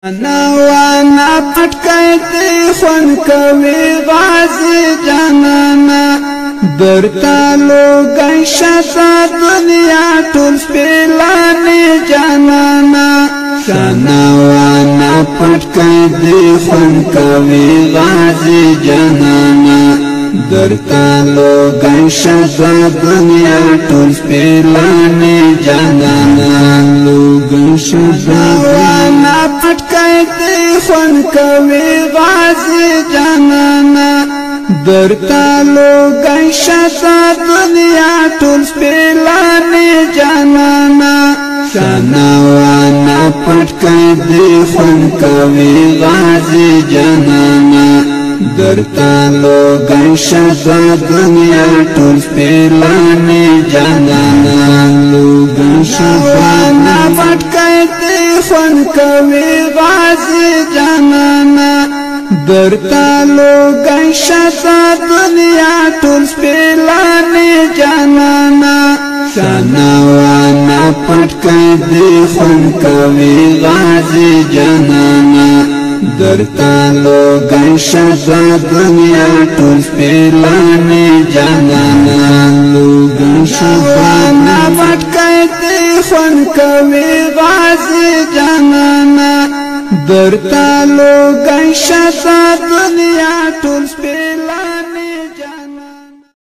وانا پټکای دی خون کوي غازی جانانا درتا لوګی شتا دنیا ټول سپیلانی جانانا شانا وانا پټکای دی خون کوي غازی جانانا درتا لوګی شتا دنیا ټول سپیلانی جانانا لوګی شتا وانا پټکای دی خون کوي غازی جانانا درتا لوګی شتا دنیا ټول سپیلانی جانانا شانا وانا پټکای دی خون کوي غازی جانانا درتا لوګی شتا دنیا ټول سپیلانی جانانا لوګی شتا وانا پټکای دی خون کوي غازی جانانا درتا لوګی شتا دنیا ټول سپیلانی جانانا شانا وانا پټکای دی خون کوي غازی جانانا درتا لوګی شتا دنیا ټول سپیلانی جانانا لوګی شتا وانا پټکای دی خون کوي غازی جانانا درتا لوګی شتا دنیا ټول